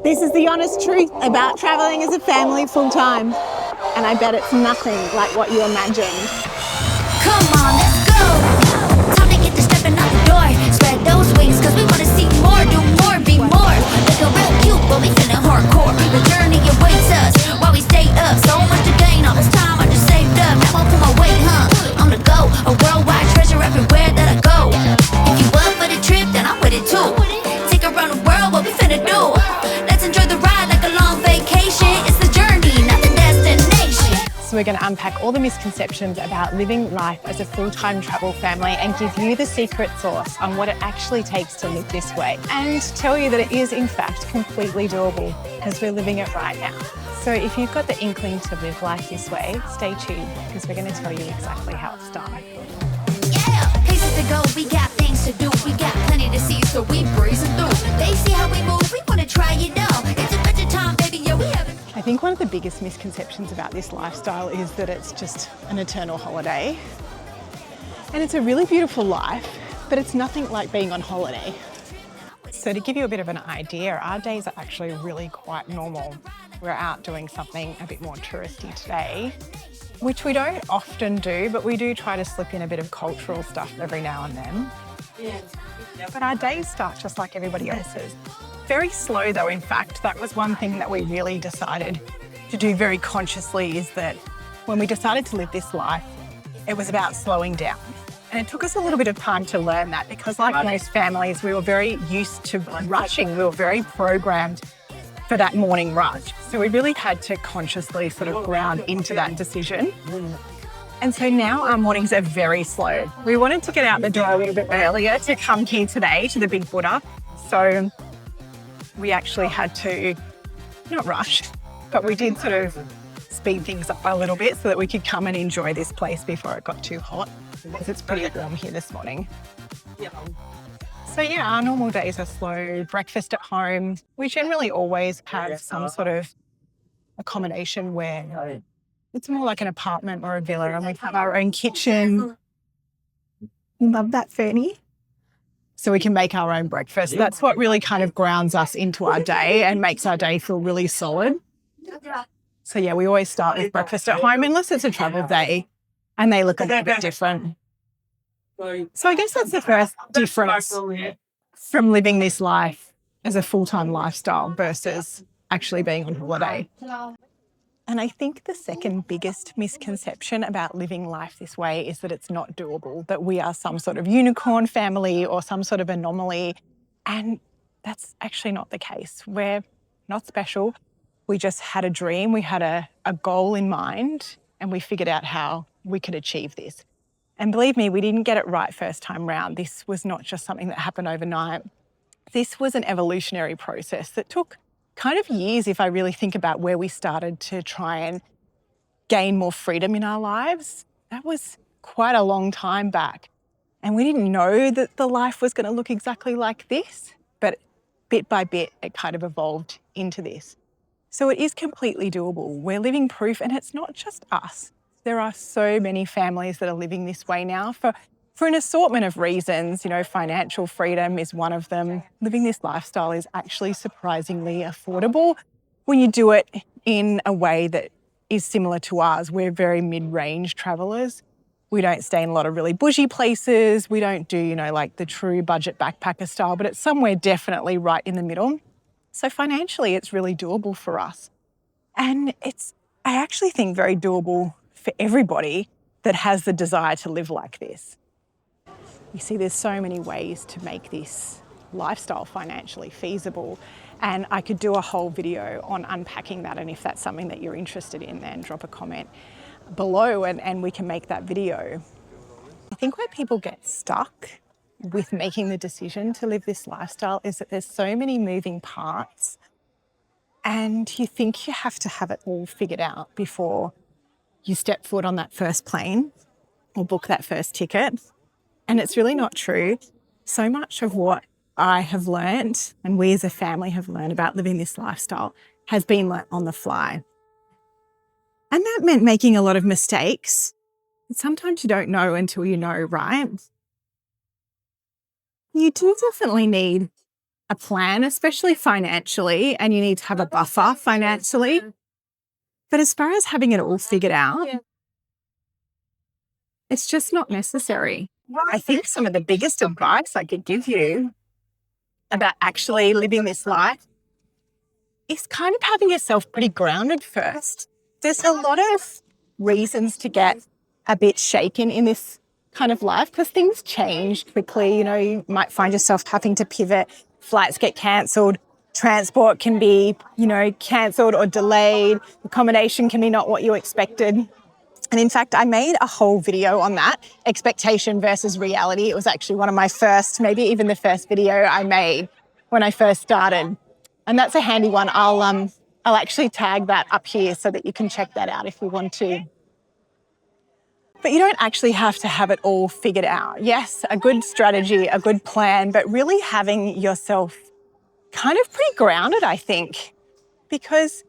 This is the honest truth about traveling as a family full-time. And I bet it's nothing like what you imagined. Come on, let's go. Time to get to stepping out the door. Spread those wings, cause we wanna see more, do more, be more. Looking real cute, but we feeling hardcore. The journey awaits us while we stay up. So much to gain, all this time I just saved up. Now I'll pull my weight, on the go. A worldwide treasure everywhere that I go. If you up for the trip, then I'm with it too. Take around the world, what we finna do? Let's enjoy the ride like a long vacation. It's the journey, not the destination. So we're going to unpack all the misconceptions about living life as a full-time travel family and give you the secret sauce on what it actually takes to live this way. And tell you that it is, in fact, completely doable as we're living it right now. So if you've got the inkling to live life this way, stay tuned because we're going to tell you exactly how it's done. Yeah, places to go, we got things to do. We got plenty to see, so we breezing through. They see how we move, we want to try it out. It's a better time, baby, yeah, we have it. I think one of the biggest misconceptions about this lifestyle is that it's just an eternal holiday. And it's a really beautiful life, but it's nothing like being on holiday. So to give you a bit of an idea, our days are actually really quite normal. We're out doing something a bit more touristy today, which we don't often do, but we do try to slip in a bit of cultural stuff every now and then. But our days start just like everybody else's. Very slow though, in fact. That was one thing that we really decided to do very consciously, is that when we decided to live this life, it was about slowing down. And it took us a little bit of time to learn that because like most families, we were very used to rushing. We were very programmed for that morning rush. So we really had to consciously sort of ground into that decision. And so now our mornings are very slow. We wanted to get out the door a little bit earlier to come here today to the Big Buddha. So we actually had to, not rush, but we did sort of speed things up a little bit so that we could come and enjoy this place before it got too hot, because it's pretty warm here this morning. So yeah, our normal days are slow, breakfast at home. We generally always have some sort of accommodation where it's more like an apartment or a villa, and we have our own kitchen. Love that, Fernie. So we can make our own breakfast. That's what really kind of grounds us into our day and makes our day feel really solid. So yeah, we always start with breakfast at home, unless it's a travel day and they look a little bit different. So I guess that's the first difference from living this life as a full-time lifestyle versus actually being on holiday. And I think the second biggest misconception about living life this way is that it's not doable, that we are some sort of unicorn family or some sort of anomaly. And that's actually not the case. We're not special. We just had a dream. We had a goal in mind and we figured out how we could achieve this. And believe me, we didn't get it right first time round. This was not just something that happened overnight. This was an evolutionary process that took kind of years, if I really think about where we started to try and gain more freedom in our lives. That was quite a long time back. And we didn't know that the life was going to look exactly like this, but bit by bit, it kind of evolved into this. So it is completely doable. We're living proof, and it's not just us. There are so many families that are living this way now for an assortment of reasons. You know, financial freedom is one of them. Living this lifestyle is actually surprisingly affordable when you do it in a way that is similar to ours. We're very mid-range travellers. We don't stay in a lot of really bougie places. We don't do, like the true budget backpacker style, but it's somewhere definitely right in the middle. So financially, it's really doable for us. And I actually think, very doable for everybody that has the desire to live like this. You see, there's so many ways to make this lifestyle financially feasible. And I could do a whole video on unpacking that. And if that's something that you're interested in, then drop a comment below and we can make that video. I think where people get stuck with making the decision to live this lifestyle is that there's so many moving parts and you think you have to have it all figured out before you step foot on that first plane or book that first ticket. And it's really not true. So much of what I have learned and we as a family have learned about living this lifestyle has been learnt on the fly. And that meant making a lot of mistakes. Sometimes you don't know until you know, right? You do definitely need a plan, especially financially, and you need to have a buffer financially. But as far as having it all figured out, it's just not necessary. I think some of the biggest advice I could give you about actually living this life is kind of having yourself pretty grounded first. There's a lot of reasons to get a bit shaken in this kind of life because things change quickly. You know, you might find yourself having to pivot, flights get cancelled, transport can be, cancelled or delayed, accommodation can be not what you expected. And in fact, I made a whole video on that, expectation versus reality. It was actually one of my first, maybe even the first video I made when I first started. And that's a handy one. I'll actually tag that up here so that you can check that out if you want to. But you don't actually have to have it all figured out. Yes, a good strategy, a good plan, but really having yourself kind of pretty grounded, I think, because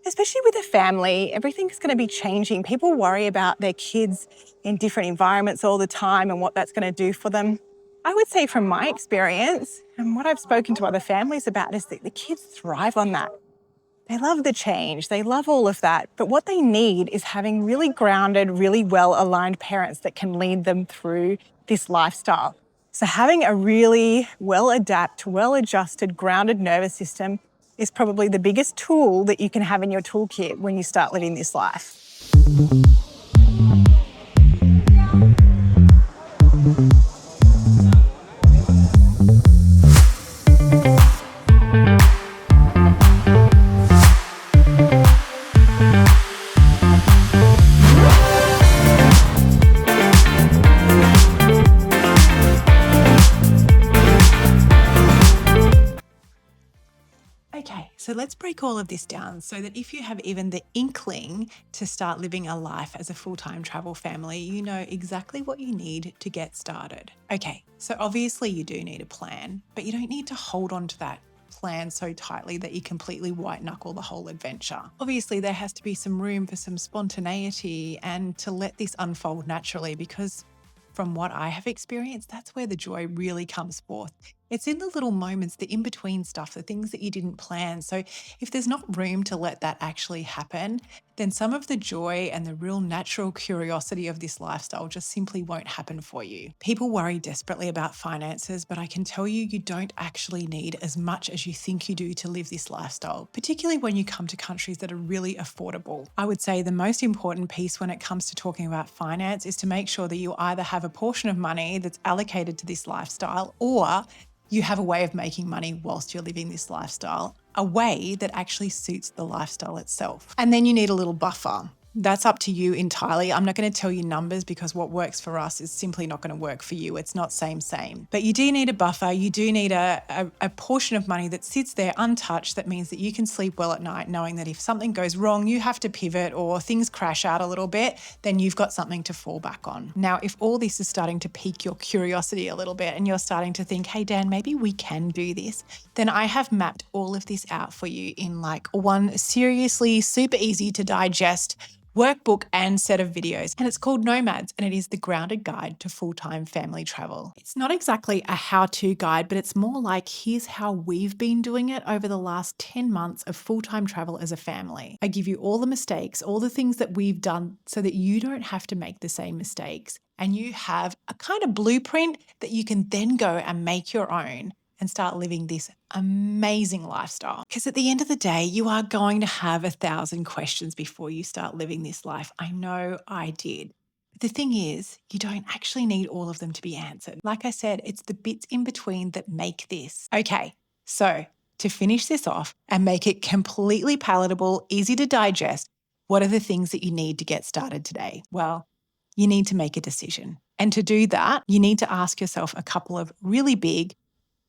especially with a family, everything's going to be changing. People worry about their kids in different environments all the time and what that's going to do for them. I would say from my experience and what I've spoken to other families about is that the kids thrive on that. They love the change. They love all of that. But what they need is having really grounded, really well-aligned parents that can lead them through this lifestyle. So having a really well-adapted, well-adjusted, grounded nervous system is probably the biggest tool that you can have in your toolkit when you start living this life. Okay, so let's break all of this down so that if you have even the inkling to start living a life as a full-time travel family, you know exactly what you need to get started. Okay, so obviously you do need a plan, but you don't need to hold on to that plan so tightly that you completely white knuckle the whole adventure. Obviously, there has to be some room for some spontaneity and to let this unfold naturally because from what I have experienced, that's where the joy really comes forth. It's in the little moments, the in-between stuff, the things that you didn't plan. So if there's not room to let that actually happen, then some of the joy and the real natural curiosity of this lifestyle just simply won't happen for you. People worry desperately about finances, but I can tell you, you don't actually need as much as you think you do to live this lifestyle, particularly when you come to countries that are really affordable. I would say the most important piece when it comes to talking about finance is to make sure that you either have a portion of money that's allocated to this lifestyle or you have a way of making money whilst you're living this lifestyle, a way that actually suits the lifestyle itself. And then you need a little buffer. That's up to you entirely. I'm not going to tell you numbers because what works for us is simply not going to work for you. It's not same. But you do need a buffer. You do need a portion of money that sits there untouched. That means that you can sleep well at night knowing that if something goes wrong, you have to pivot or things crash out a little bit, then you've got something to fall back on. Now, if all this is starting to pique your curiosity a little bit and you're starting to think, hey, Dan, maybe we can do this, then I have mapped all of this out for you in like one seriously super easy to digest workbook and set of videos. And it's called Nomads, and it is the grounded guide to full-time family travel. It's not exactly a how-to guide, but it's more like here's how we've been doing it over the last 10 months of full-time travel as a family. I give you all the mistakes, all the things that we've done so that you don't have to make the same mistakes. And you have a kind of blueprint that you can then go and make your own and start living this amazing lifestyle. Because at the end of the day, you are going to have 1,000 questions before you start living this life. I know I did. But the thing is, you don't actually need all of them to be answered. Like I said, it's the bits in between that make this. Okay, so to finish this off and make it completely palatable, easy to digest, what are the things that you need to get started today? Well, you need to make a decision. And to do that, you need to ask yourself a couple of really big,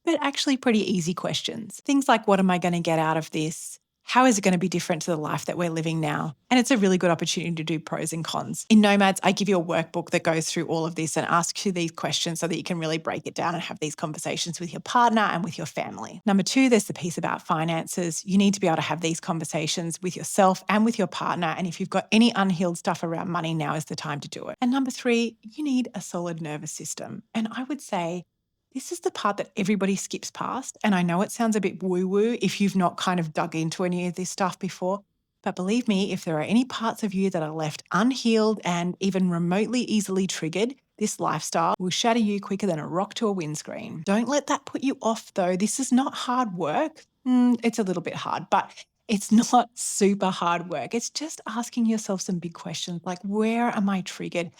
but actually pretty easy questions. Things like, what am I going to get out of this? How is it going to be different to the life that we're living now? And it's a really good opportunity to do pros and cons. In Nomads, I give you a workbook that goes through all of this and asks you these questions so that you can really break it down and have these conversations with your partner and with your family. Number 2, there's the piece about finances. You need to be able to have these conversations with yourself and with your partner. And if you've got any unhealed stuff around money, now is the time to do it. And number 3, you need a solid nervous system. And I would say This is the part that everybody skips past. And I know it sounds a bit woo woo if you've not kind of dug into any of this stuff before. But believe me, if there are any parts of you that are left unhealed and even remotely easily triggered, this lifestyle will shatter you quicker than a rock to a windscreen. Don't let that put you off, though. This is not hard work. It's a little bit hard, but it's not super hard work. It's just asking yourself some big questions like, where am I triggered?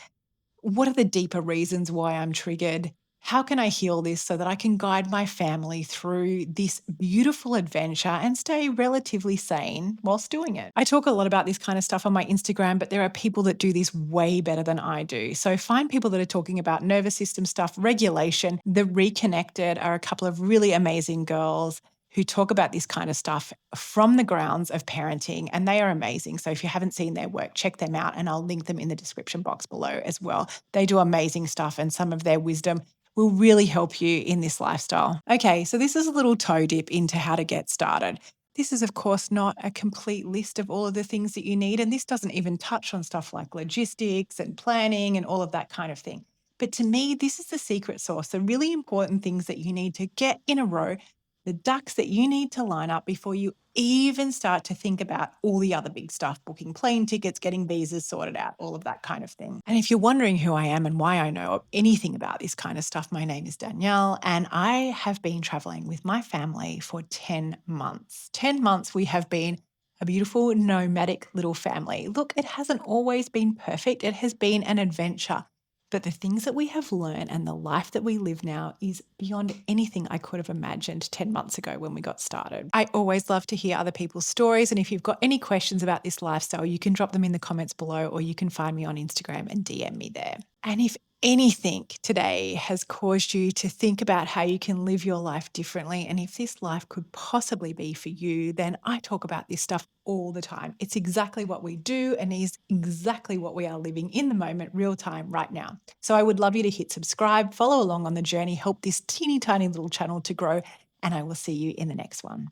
What are the deeper reasons why I'm triggered? How can I heal this so that I can guide my family through this beautiful adventure and stay relatively sane whilst doing it? I talk a lot about this kind of stuff on my Instagram, but there are people that do this way better than I do. So find people that are talking about nervous system stuff, regulation. The Reconnected are a couple of really amazing girls who talk about this kind of stuff from the grounds of parenting, and they are amazing. So if you haven't seen their work, check them out, and I'll link them in the description box below as well. They do amazing stuff, and some of their wisdom will really help you in this lifestyle. Okay, so this is a little toe dip into how to get started. This is, of course, not a complete list of all of the things that you need, and this doesn't even touch on stuff like logistics and planning and all of that kind of thing. But to me, this is the secret sauce, the really important things that you need to get in a row, the ducks that you need to line up before you even start to think about all the other big stuff, booking plane tickets, getting visas sorted out, all of that kind of thing. And if you're wondering who I am and why I know anything about this kind of stuff, my name is Danielle, and I have been traveling with my family for 10 months. 10 months we have been a beautiful nomadic little family. Look, it hasn't always been perfect. It has been an adventure. But the things that we have learned and the life that we live now is beyond anything I could have imagined 10 months ago when we got started. I always love to hear other people's stories. And if you've got any questions about this lifestyle, you can drop them in the comments below, or you can find me on Instagram and DM me there. And if anything today has caused you to think about how you can live your life differently, and if this life could possibly be for you, then I talk about this stuff all the time. It's exactly what we do and is exactly what we are living in the moment, real time, right now. So I would love you to hit subscribe, follow along on the journey, help this teeny tiny little channel to grow, and I will see you in the next one.